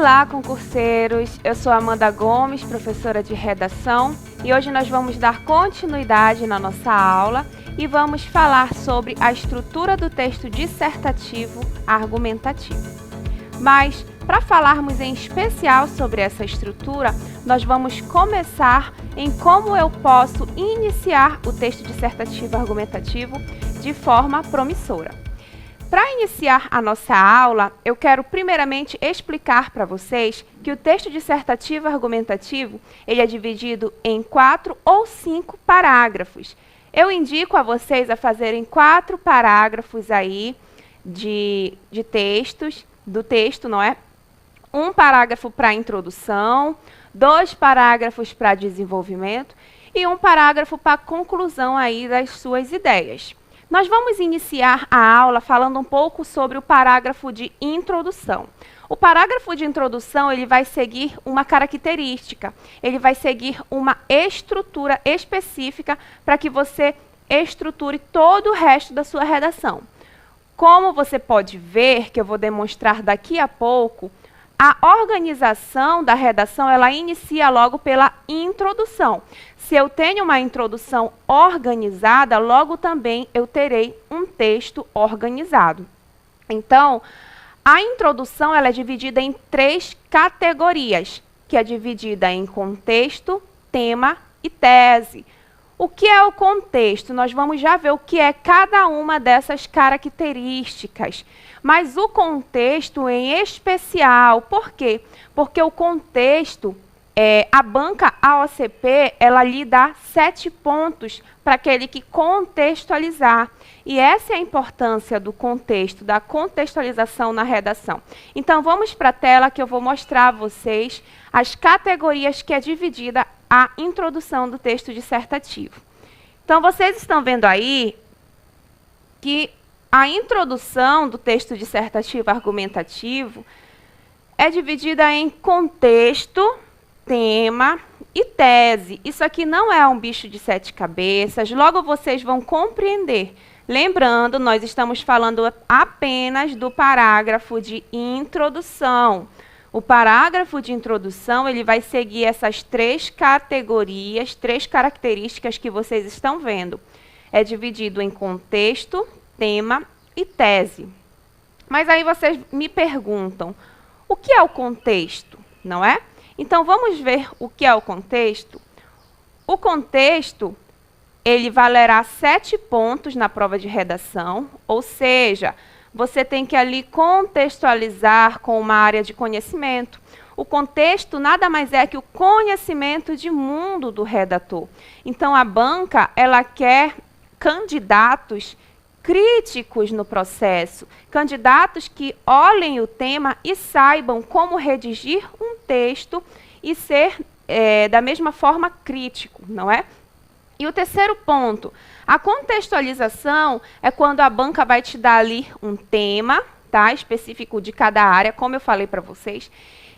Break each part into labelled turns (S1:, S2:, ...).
S1: Olá, concurseiros! Eu sou Amanda Gomes, professora de redação, e hoje nós vamos dar continuidade na nossa aula e vamos falar sobre a estrutura do texto dissertativo argumentativo. Mas, para falarmos em especial sobre essa estrutura, nós vamos começar em como eu posso iniciar o texto dissertativo argumentativo de forma promissora. Para iniciar a nossa aula, eu quero primeiramente explicar para vocês que o texto dissertativo argumentativo ele é dividido em 4 ou 5 parágrafos. Eu indico a vocês a fazerem 4 parágrafos aí do texto, não é? Um parágrafo para introdução, 2 parágrafos para desenvolvimento e um parágrafo para conclusão aí das suas ideias. Nós vamos iniciar a aula falando um pouco sobre o parágrafo de introdução. O parágrafo de introdução ele vai seguir uma característica, ele vai seguir uma estrutura específica para que você estruture todo o resto da sua redação. Como você pode ver, que eu vou demonstrar daqui a pouco, a organização da redação ela inicia logo pela introdução. Se eu tenho uma introdução organizada, logo também eu terei um texto organizado. Então, a introdução ela é dividida em 3 categorias, que é dividida em contexto, tema e tese. O que é o contexto? Nós vamos já ver o que é cada uma dessas características. Mas o contexto em especial, por quê? Porque o contexto, a banca AOCP, ela lhe dá 7 pontos para aquele que contextualizar. E essa é a importância do contexto, da contextualização na redação. Então, vamos para a tela que eu vou mostrar a vocês as categorias que é dividida a introdução do texto dissertativo. Então, vocês estão vendo aí que a introdução do texto dissertativo argumentativo é dividida em contexto, tema e tese. Isso aqui não é um bicho de 7 cabeças, logo vocês vão compreender. Lembrando, nós estamos falando apenas do parágrafo de introdução. O parágrafo de introdução ele vai seguir essas 3 categorias, 3 características que vocês estão vendo. É dividido em contexto, tema e tese. Mas aí vocês me perguntam, o que é o contexto, não é? Então, vamos ver o que é o contexto. O contexto, ele valerá 7 pontos na prova de redação, ou seja, você tem que ali contextualizar com uma área de conhecimento. O contexto nada mais é que o conhecimento de mundo do redator. Então, a banca, ela quer candidatos críticos no processo, candidatos que olhem o tema e saibam como redigir um texto e ser da mesma forma crítico, não é? E o terceiro ponto, a contextualização é quando a banca vai te dar ali um tema, tá, específico de cada área, como eu falei para vocês,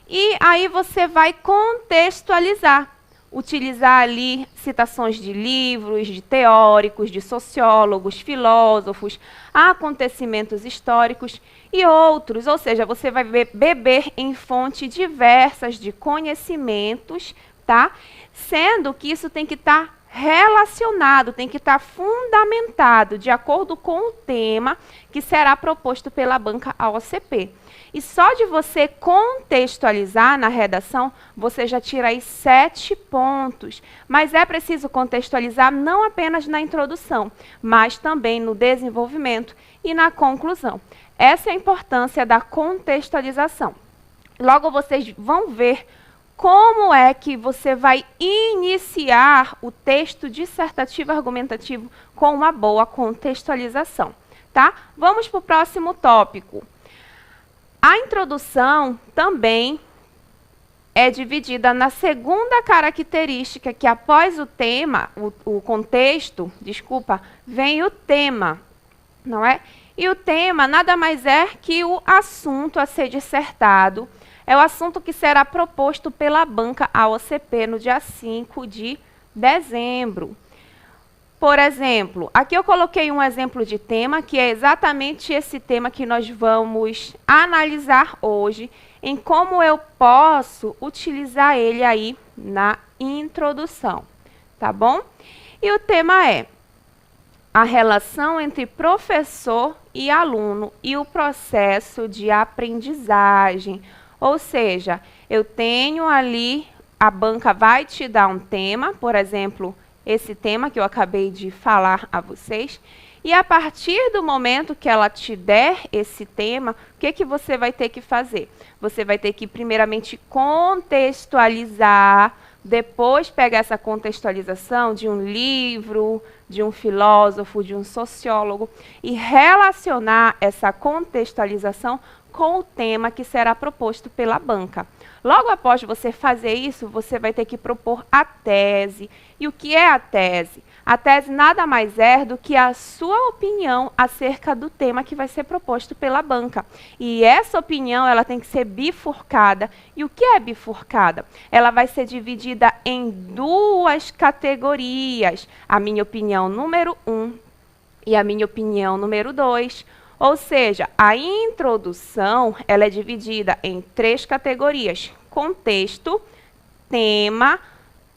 S1: e aí você vai contextualizar. Utilizar ali citações de livros, de teóricos, de sociólogos, filósofos, acontecimentos históricos e outros. Ou seja, você vai beber em fontes diversas de conhecimentos, tá? Sendo que isso tem que estar relacionado, tem que estar fundamentado de acordo com o tema que será proposto pela banca AOCP. E só de você contextualizar na redação, você já tira aí 7 pontos. Mas é preciso contextualizar não apenas na introdução, mas também no desenvolvimento e na conclusão. Essa é a importância da contextualização. Logo vocês vão ver como é que você vai iniciar o texto dissertativo argumentativo com uma boa contextualização, tá? Vamos para o próximo tópico. A introdução também é dividida na segunda característica, que após o tema, o contexto, desculpa, vem o tema, não é? E o tema nada mais é que o assunto a ser dissertado, é o assunto que será proposto pela banca AOCP no dia 5 de dezembro. Por exemplo, aqui eu coloquei um exemplo de tema, que é exatamente esse tema que nós vamos analisar hoje. em como eu posso utilizar ele aí na introdução, tá bom? E o tema é a relação entre professor e aluno e o processo de aprendizagem. Ou seja, eu tenho ali, a banca vai te dar um tema, por exemplo, esse tema que eu acabei de falar a vocês, e a partir do momento que ela te der esse tema, o que que você vai ter que fazer? Você vai ter que, primeiramente, contextualizar, depois pegar essa contextualização de um livro, de um filósofo, de um sociólogo, e relacionar essa contextualização com o tema que será proposto pela banca. Logo após você fazer isso, você vai ter que propor a tese. E o que é a tese? A tese nada mais é do que a sua opinião acerca do tema que vai ser proposto pela banca. E essa opinião, ela tem que ser bifurcada. E o que é bifurcada? Ela vai ser dividida em duas categorias. A minha opinião número 1 e a minha opinião número 2. Ou seja, a introdução, ela é dividida em 3 categorias: contexto, tema,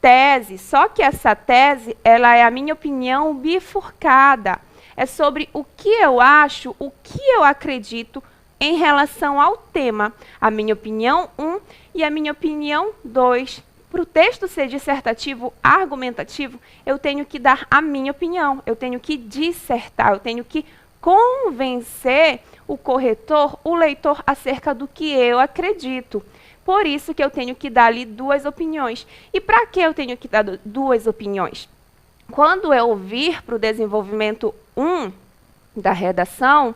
S1: tese. Só que essa tese, ela é a minha opinião bifurcada. É sobre o que eu acho, o que eu acredito em relação ao tema. A minha opinião 1 e a minha opinião 2. Para o texto ser dissertativo, argumentativo, eu tenho que dar a minha opinião, eu tenho que dissertar, eu tenho que convencer o corretor, o leitor, acerca do que eu acredito. Por isso que eu tenho que dar ali 2 opiniões. E para que eu tenho que dar 2 opiniões? Quando eu vir para o desenvolvimento 1 da redação,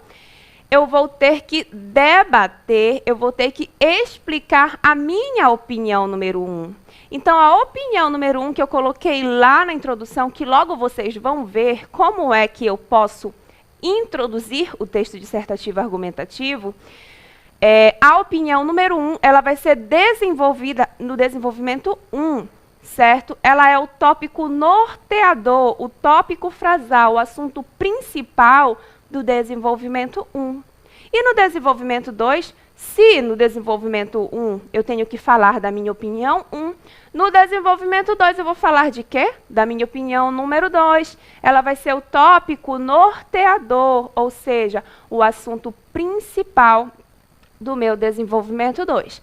S1: eu vou ter que debater, eu vou ter que explicar a minha opinião número 1. Então, a opinião número 1 que eu coloquei lá na introdução, que logo vocês vão ver como é que eu posso introduzir o texto dissertativo argumentativo, a opinião número 1, ela vai ser desenvolvida no desenvolvimento 1, certo? Ela é o tópico norteador, o tópico frasal, o assunto principal do desenvolvimento 1. E no desenvolvimento 2, se no desenvolvimento 1 eu tenho que falar da minha opinião 1, no desenvolvimento 2 eu vou falar de quê? Da minha opinião número 2. Ela vai ser o tópico norteador, ou seja, o assunto principal do meu desenvolvimento 2.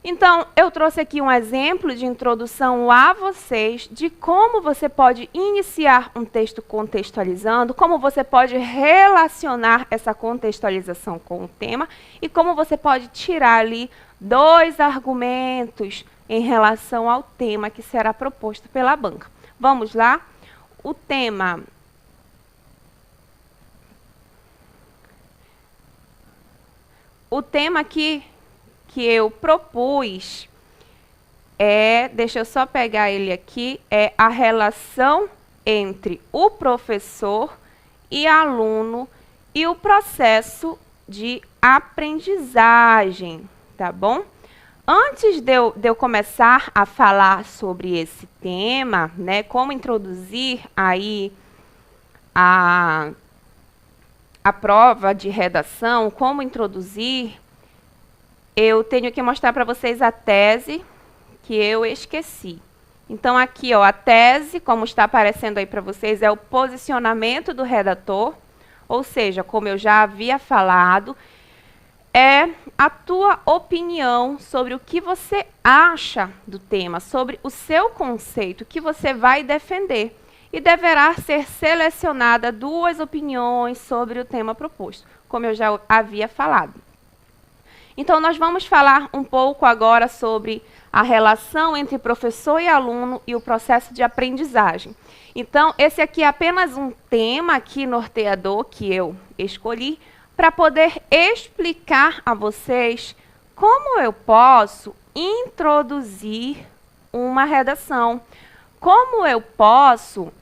S1: Então, eu trouxe aqui um exemplo de introdução a vocês de como você pode iniciar um texto contextualizando, como você pode relacionar essa contextualização com o tema e como você pode tirar ali 2 argumentos em relação ao tema que será proposto pela banca. Vamos lá? O tema aqui que eu propus deixa eu só pegar ele aqui, é a relação entre o professor e aluno e o processo de aprendizagem, tá bom? Antes de eu começar a falar sobre esse tema, né, como introduzir aí a prova de redação, como introduzir, eu tenho que mostrar para vocês a tese que eu esqueci. Então, aqui, ó, a tese, como está aparecendo aí para vocês, é o posicionamento do redator, ou seja, como eu já havia falado, é a tua opinião sobre o que você acha do tema, sobre o seu conceito que você vai defender. E deverá ser selecionada 2 opiniões sobre o tema proposto, como eu já havia falado. Então, nós vamos falar um pouco agora sobre a relação entre professor e aluno e o processo de aprendizagem. Então, esse aqui é apenas um tema aqui norteador que eu escolhi para poder explicar a vocês como eu posso introduzir uma redação, como eu posso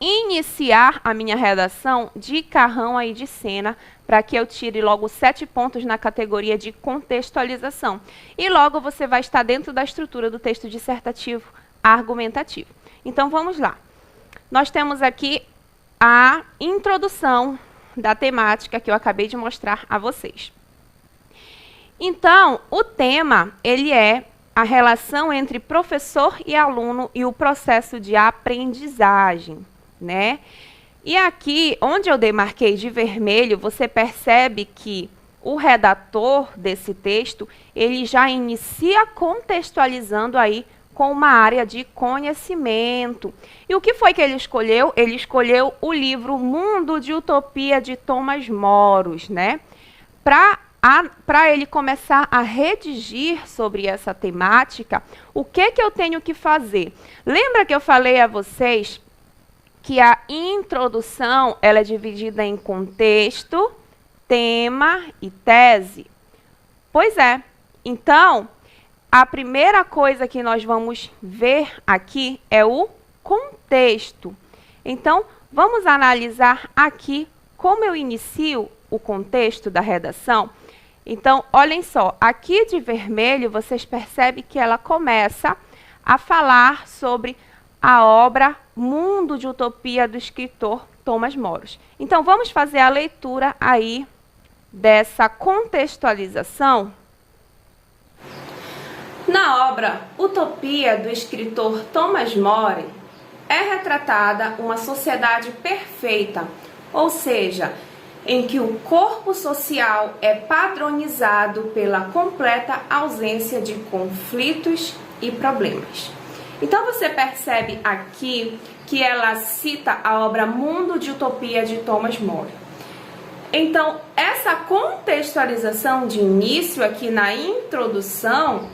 S1: iniciar a minha redação de carrão aí de cena, para que eu tire logo 7 pontos na categoria de contextualização. E logo você vai estar dentro da estrutura do texto dissertativo argumentativo. Então, vamos lá. Nós temos aqui a introdução da temática que eu acabei de mostrar a vocês. Então, o tema, ele é a relação entre professor e aluno e o processo de aprendizagem, né? E aqui, onde eu demarquei de vermelho, você percebe que o redator desse texto, ele já inicia contextualizando aí com uma área de conhecimento. E o que foi que ele escolheu? Ele escolheu o livro Mundo de Utopia, de Thomas Moros, né? Para ele começar a redigir sobre essa temática, o que eu tenho que fazer? Lembra que eu falei a vocês que a introdução ela é dividida em contexto, tema e tese? Pois é. Então, a primeira coisa que nós vamos ver aqui é o contexto. Então, vamos analisar aqui como eu inicio o contexto da redação. Então, olhem só, aqui de vermelho vocês percebem que ela começa a falar sobre a obra Mundo de Utopia do escritor Thomas Moros. Então, vamos fazer a leitura aí dessa contextualização. Na obra Utopia do escritor Thomas More, é retratada uma sociedade perfeita, ou seja, em que o corpo social é padronizado pela completa ausência de conflitos e problemas. Então você percebe aqui que ela cita a obra Mundo de Utopia de Thomas More. Então, essa contextualização de início aqui na introdução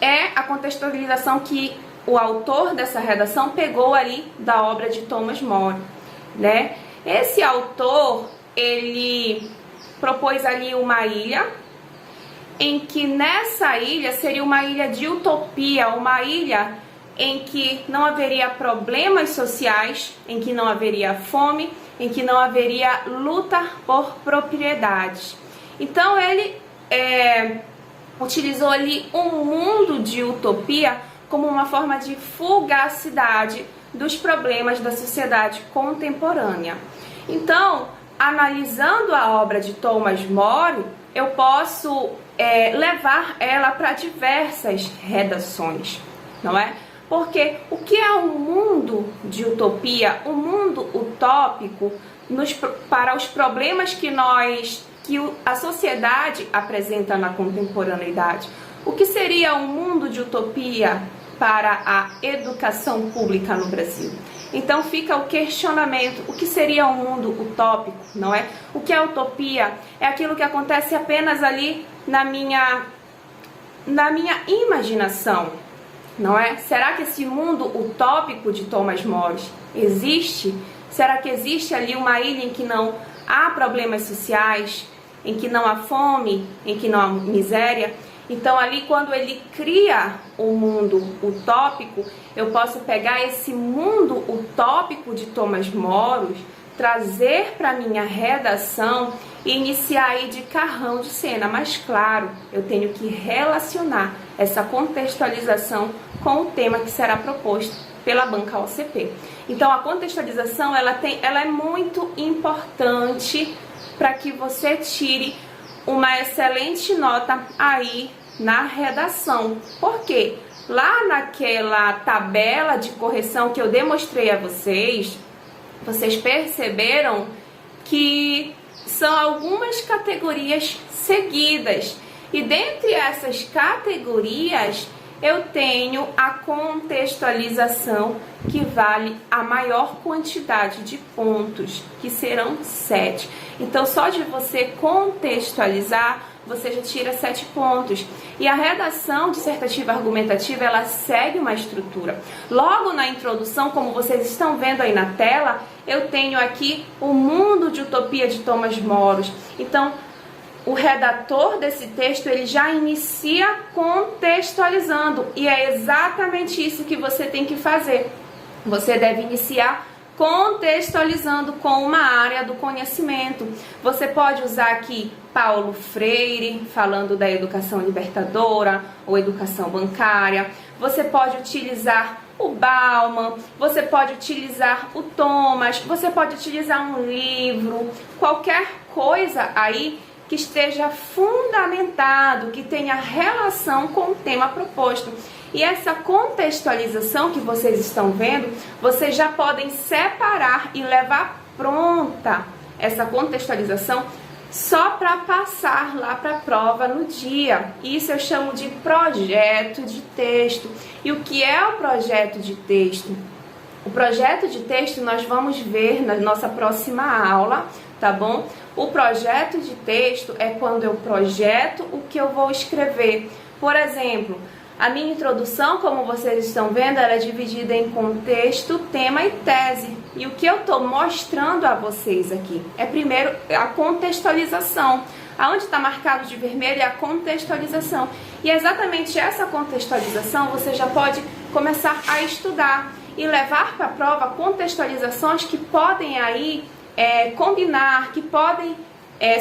S1: é a contextualização que o autor dessa redação pegou ali da obra de Thomas More, né? Esse autor, ele propôs ali uma ilha, em que nessa ilha seria uma ilha de utopia, uma ilha em que não haveria problemas sociais, em que não haveria fome, em que não haveria luta por propriedades. Então ele utilizou ali um mundo de utopia como uma forma de fugacidade dos problemas da sociedade contemporânea. Então, analisando a obra de Thomas More, eu posso levar ela para diversas redações, não é? Porque o que é um mundo de utopia, um mundo utópico para os problemas que a sociedade apresenta na contemporaneidade? O que seria um mundo de utopia para a educação pública no Brasil? Então fica o questionamento, o que seria um mundo utópico, não é? O que é utopia? É aquilo que acontece apenas ali na minha imaginação, não é? Será que esse mundo utópico de Thomas More existe? Será que existe ali uma ilha em que não há problemas sociais, em que não há fome, em que não há miséria? Então ali quando ele cria o mundo utópico, eu posso pegar esse mundo utópico de Thomas More, trazer para minha redação e iniciar aí de carrão de cena. Mas claro, eu tenho que relacionar essa contextualização com o tema que será proposto pela banca OCP. Então a contextualização ela é muito importante para que você tire uma excelente nota aí na redação. Por quê? Lá naquela tabela de correção que eu demonstrei a vocês, vocês perceberam que são algumas categorias seguidas. E dentre essas categorias, eu tenho a contextualização, que vale a maior quantidade de pontos, que serão 7. Então, só de você contextualizar, você já tira 7 pontos. E a redação dissertativa argumentativa, ela segue uma estrutura. Logo na introdução, como vocês estão vendo aí na tela, eu tenho aqui o Mundo de Utopia de Thomas More. Então, o redator desse texto, ele já inicia contextualizando. E é exatamente isso que você tem que fazer. Você deve iniciar contextualizando com uma área do conhecimento. Você pode usar aqui Paulo Freire, falando da educação libertadora ou educação bancária. Você pode utilizar o Bauman, você pode utilizar o Thomas, você pode utilizar um livro, qualquer coisa aí que esteja fundamentado, que tenha relação com o tema proposto. E essa contextualização que vocês estão vendo, vocês já podem separar e levar pronta essa contextualização só para passar lá para a prova no dia. Isso eu chamo de projeto de texto. E o que é o projeto de texto? O projeto de texto nós vamos ver na nossa próxima aula, tá bom? O projeto de texto é quando eu projeto o que eu vou escrever. Por exemplo, a minha introdução, como vocês estão vendo, ela é dividida em contexto, tema e tese. E o que eu estou mostrando a vocês aqui é primeiro a contextualização. Aonde está marcado de vermelho é a contextualização. E exatamente essa contextualização você já pode começar a estudar e levar para a prova contextualizações que podem aí combinar, que podem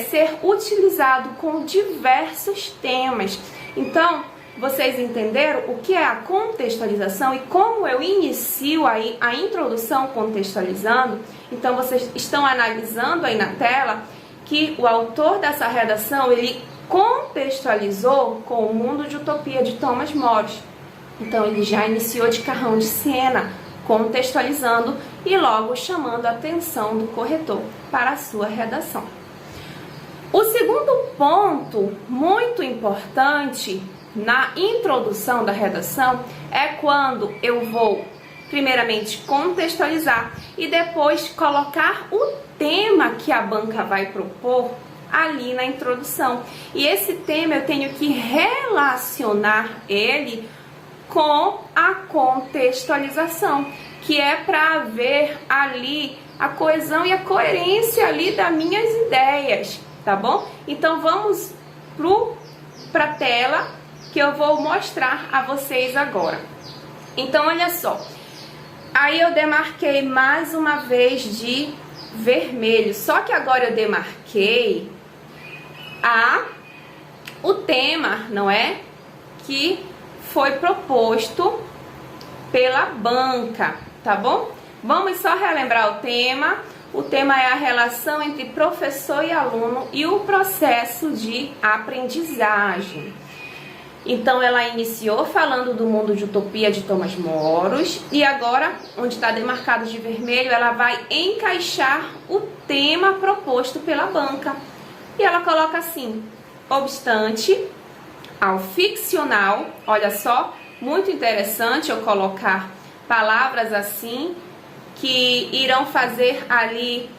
S1: ser utilizados com diversos temas. Então, vocês entenderam o que é a contextualização e como eu inicio aí a introdução contextualizando? Então, vocês estão analisando aí na tela que o autor dessa redação, ele contextualizou com o Mundo de Utopia de Thomas More. Então, ele já iniciou de carrão de Siena, contextualizando e logo chamando a atenção do corretor para a sua redação. O segundo ponto muito importante na introdução da redação é quando eu vou primeiramente contextualizar e depois colocar o tema que a banca vai propor ali na introdução. E esse tema eu tenho que relacionar ele com a contextualização, que é para haver ali a coesão e a coerência ali das minhas ideias, tá bom? Então vamos para a tela que eu vou mostrar a vocês agora. Então olha só, aí eu demarquei mais uma vez de vermelho, só que agora eu demarquei o tema, não é? Que foi proposto pela banca, tá bom? Vamos só relembrar o tema. O tema é a relação entre professor e aluno e o processo de aprendizagem. Então, ela iniciou falando do Mundo de Utopia de Thomas More e agora, onde está demarcado de vermelho, ela vai encaixar o tema proposto pela banca. E ela coloca assim: obstante ao ficcional, olha só, muito interessante eu colocar palavras assim que irão fazer ali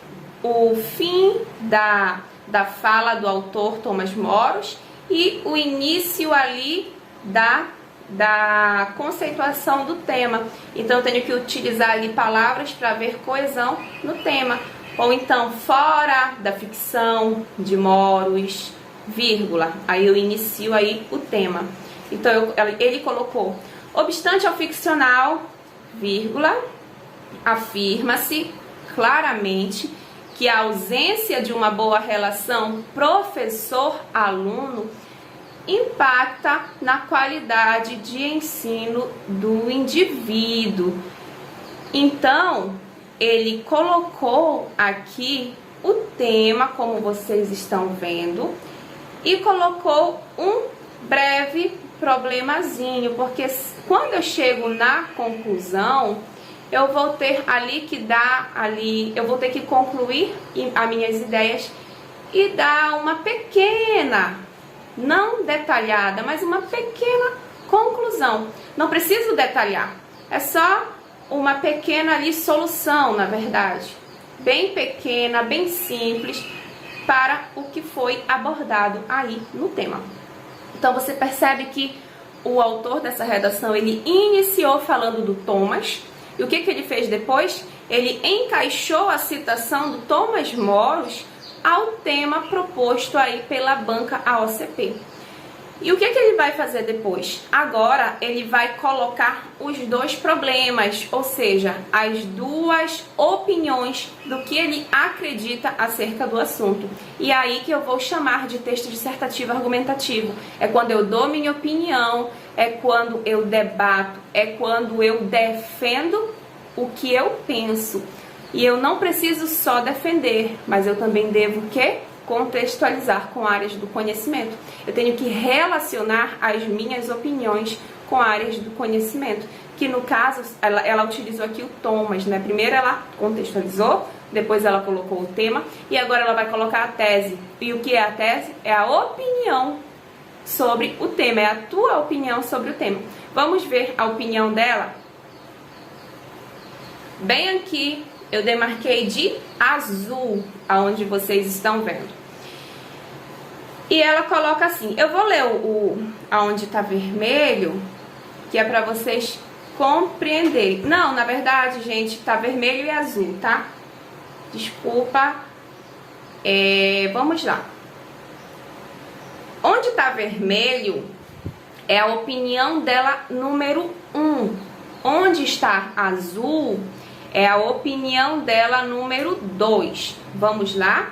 S1: o fim da fala do autor Thomas More e o início ali da conceituação do tema. Então eu tenho que utilizar ali palavras para ver coesão no tema. Ou então fora da ficção de Moros, vírgula, aí eu inicio aí o tema. Então ele colocou: obstante ao ficcional, vírgula, afirma-se claramente que a ausência de uma boa relação professor-aluno impacta na qualidade de ensino do indivíduo. Então, ele colocou aqui o tema, como vocês estão vendo, e colocou um breve problemazinho, porque quando eu chego na conclusão, eu vou ter ali que dar eu vou ter que concluir as minhas ideias e dar uma pequena, não detalhada, mas uma pequena conclusão. Não preciso detalhar, é só uma pequena ali solução, na verdade, bem pequena, bem simples, para o que foi abordado aí no tema. Então você percebe que o autor dessa redação, ele iniciou falando do Thomas, e o que ele fez depois? Ele encaixou a citação do Thomas More ao tema proposto aí pela banca AOCP. E o que ele vai fazer depois? Agora ele vai colocar os dois problemas, ou seja, as duas opiniões do que ele acredita acerca do assunto. E aí que eu vou chamar de texto dissertativo argumentativo. É quando eu dou minha opinião, é quando eu debato, é quando eu defendo o que eu penso. E eu não preciso só defender, mas eu também devo o quê? contextualizar com áreas do conhecimento. Eu tenho que relacionar as minhas opiniões com áreas do conhecimento, que no caso ela utilizou aqui o Thomas, né? Primeiro ela contextualizou, depois ela colocou o tema e agora ela vai colocar a tese. E o que é a tese? É a opinião sobre o tema, é a tua opinião sobre o tema. Vamos ver a opinião dela? Bem aqui eu demarquei de azul, aonde vocês estão vendo. E ela coloca assim, eu vou ler aonde está vermelho, que é para vocês compreenderem. Não, na verdade, gente, tá vermelho e azul, tá? Desculpa. Vamos lá. Onde tá vermelho é a opinião dela número 1. Onde está azul é a opinião dela número 2. Vamos lá?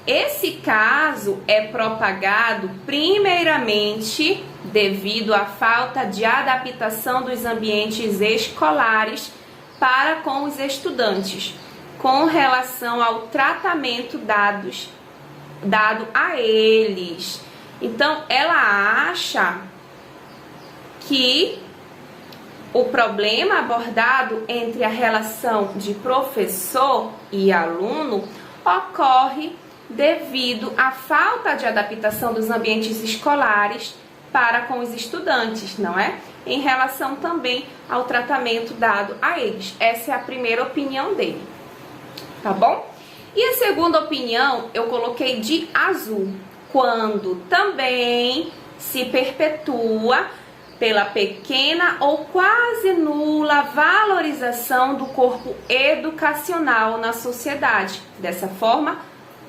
S1: Esse caso é propagado primeiramente devido à falta de adaptação dos ambientes escolares para com os estudantes, com relação ao tratamento dado a eles. Então, ela acha que o problema abordado entre a relação de professor e aluno ocorre devido à falta de adaptação dos ambientes escolares para com os estudantes, não é? Em relação também ao tratamento dado a eles. Essa é a primeira opinião dele, tá bom? E a segunda opinião eu coloquei de azul, quando também se perpetua pela pequena ou quase nula valorização do corpo educacional na sociedade. Dessa forma,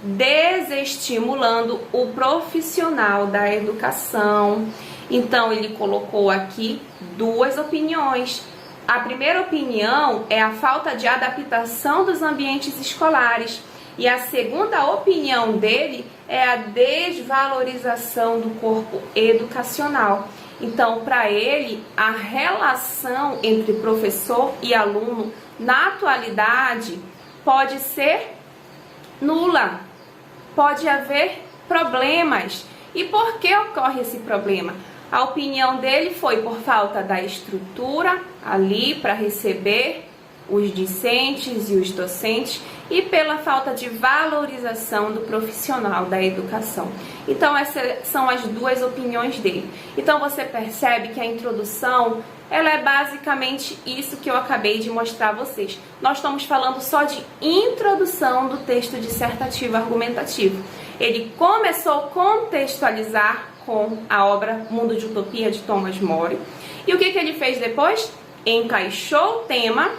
S1: desestimulando o profissional da educação. Então, ele colocou aqui duas opiniões. A primeira opinião é a falta de adaptação dos ambientes escolares. E a segunda opinião dele é a desvalorização do corpo educacional. Então, para ele, a relação entre professor e aluno, na atualidade, pode ser nula. Pode haver problemas. E por que ocorre esse problema? A opinião dele foi por falta da estrutura ali para receber os discentes e os docentes e pela falta de valorização do profissional da educação. Então, essas são as duas opiniões dele. Então, você percebe que a introdução, ela é basicamente isso que eu acabei de mostrar a vocês. Nós estamos falando só de introdução do texto dissertativo argumentativo. Ele começou a contextualizar com a obra Mundo de Utopia, de Thomas More. E o que ele fez depois? Encaixou o tema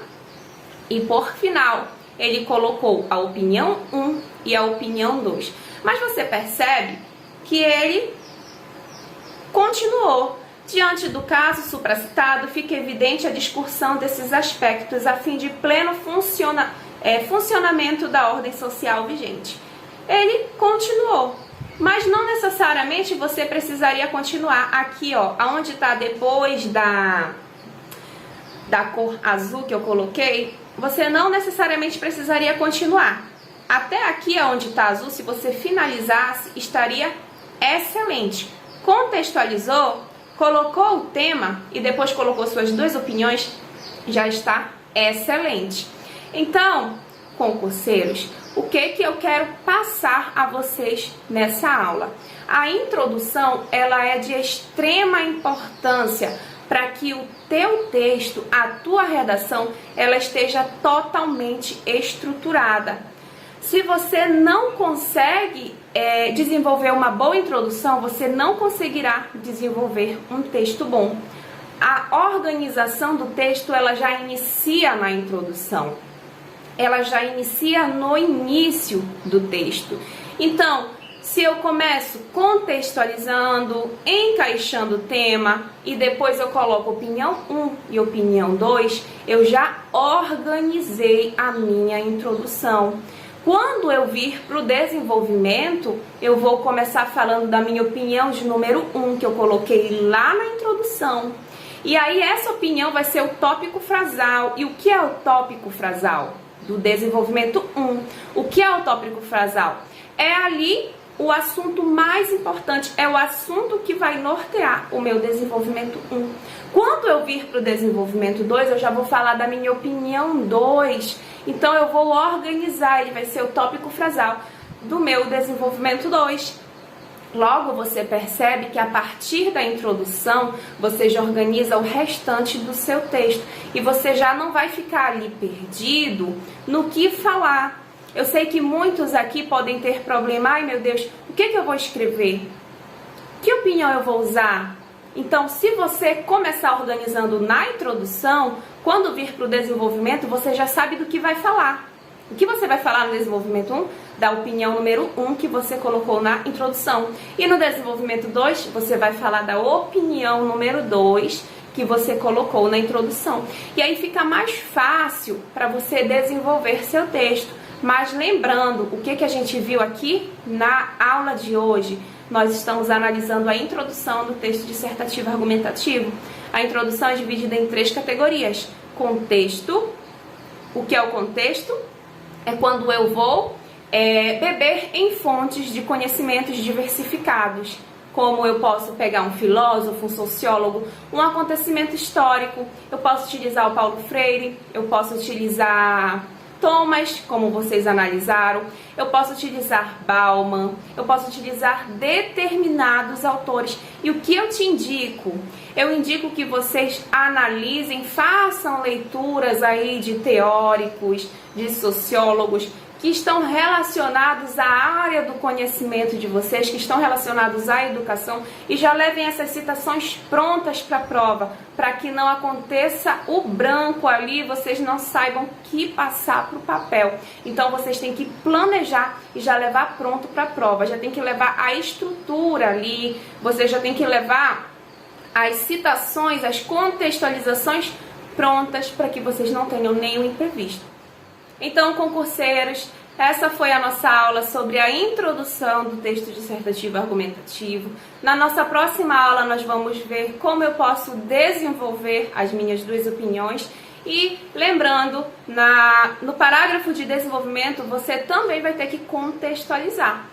S1: e, por final, ele colocou a opinião 1 e a opinião 2. Mas você percebe que ele continuou. Diante do caso supracitado, fica evidente a discussão desses aspectos a fim de pleno funcionamento da ordem social vigente. Ele continuou, mas não necessariamente você precisaria continuar. Aqui, ó, aonde está depois da cor azul que eu coloquei, você não necessariamente precisaria continuar. Até aqui, onde está azul, se você finalizasse, estaria excelente. Contextualizou, colocou o tema e depois colocou suas duas opiniões, já está excelente. Então, concurseiros, o que eu quero passar a vocês nessa aula? A introdução, ela é de extrema importância para que o teu texto, a tua redação, ela esteja totalmente estruturada. Se você não consegue desenvolver uma boa introdução, você não conseguirá desenvolver um texto bom. A organização do texto, ela já inicia na introdução. Ela já inicia no início do texto. Então, se eu começo contextualizando, encaixando o tema e depois eu coloco opinião 1 e opinião 2, eu já organizei a minha introdução. Quando eu vir para o desenvolvimento, eu vou começar falando da minha opinião de número 1, que eu coloquei lá na introdução. E aí essa opinião vai ser o tópico frasal. E o que é o tópico frasal? Do desenvolvimento 1. O que é o tópico frasal? É ali o assunto mais importante, é o assunto que vai nortear o meu desenvolvimento 1. Quando eu vir para o desenvolvimento 2, eu já vou falar da minha opinião 2. Então eu vou organizar, ele vai ser o tópico frasal do meu desenvolvimento 2. Logo, você percebe que a partir da introdução, você já organiza o restante do seu texto. E você já não vai ficar ali perdido no que falar. Eu sei que muitos aqui podem ter problema. Ai, meu Deus, o que eu vou escrever? Que opinião eu vou usar? Então, se você começar organizando na introdução, quando vir para o desenvolvimento, você já sabe do que vai falar. O que você vai falar no desenvolvimento 1? Da opinião número 1 que você colocou na introdução. E no desenvolvimento 2, você vai falar da opinião número 2 que você colocou na introdução. E aí fica mais fácil para você desenvolver seu texto. Mas lembrando, o que a gente viu aqui na aula de hoje? Nós estamos analisando a introdução do texto dissertativo argumentativo. A introdução é dividida em 3 categorias. Contexto. O que é o contexto? É quando eu vou beber em fontes de conhecimentos diversificados. Como eu posso pegar um filósofo, um sociólogo, um acontecimento histórico. Eu posso utilizar o Paulo Freire, eu posso utilizar Thomas, como vocês analisaram, eu posso utilizar Bauman, eu posso utilizar determinados autores. E o que eu te indico? Eu indico que vocês analisem, façam leituras aí de teóricos, de sociólogos, que estão relacionados à área do conhecimento de vocês, que estão relacionados à educação, e já levem essas citações prontas para a prova, para que não aconteça o branco ali, vocês não saibam o que passar para o papel. Então vocês têm que planejar e já levar pronto para a prova, já tem que levar a estrutura ali, vocês já tem que levar as citações, as contextualizações prontas para que vocês não tenham nenhum imprevisto. Então, concurseiros, essa foi a nossa aula sobre a introdução do texto dissertativo argumentativo. Na nossa próxima aula, nós vamos ver como eu posso desenvolver as minhas 2 opiniões. E lembrando, no parágrafo de desenvolvimento, você também vai ter que contextualizar.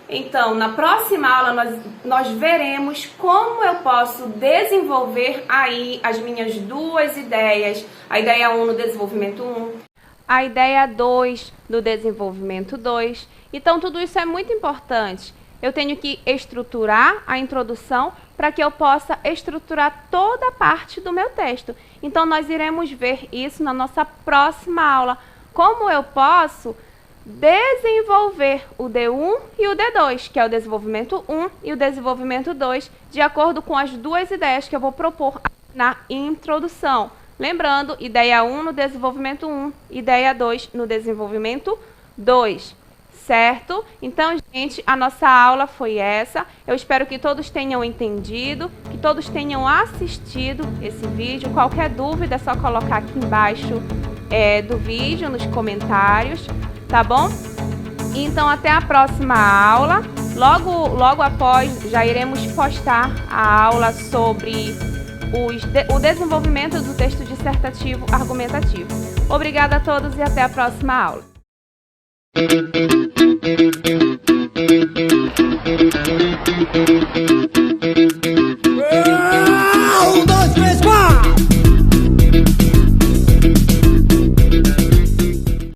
S1: Então, na próxima aula, nós veremos como eu posso desenvolver aí as minhas 2 ideias. A ideia 1 no desenvolvimento 1. A ideia 2 do desenvolvimento 2. Então, tudo isso é muito importante. Eu tenho que estruturar a introdução para que eu possa estruturar toda a parte do meu texto. Então, nós iremos ver isso na nossa próxima aula. Como eu posso desenvolver o D1 e o D2, que é o desenvolvimento 1 e o desenvolvimento 2, de acordo com as 2 ideias que eu vou propor na introdução. Lembrando, ideia 1 no desenvolvimento 1, ideia 2 no desenvolvimento 2, certo? Então, gente, a nossa aula foi essa. Eu espero que todos tenham entendido, que todos tenham assistido esse vídeo. Qualquer dúvida é só colocar aqui embaixo do vídeo, nos comentários, tá bom? Então, até a próxima aula. Logo após, já iremos postar a aula sobre o desenvolvimento do texto dissertativo argumentativo. Obrigada a todos e até a próxima aula.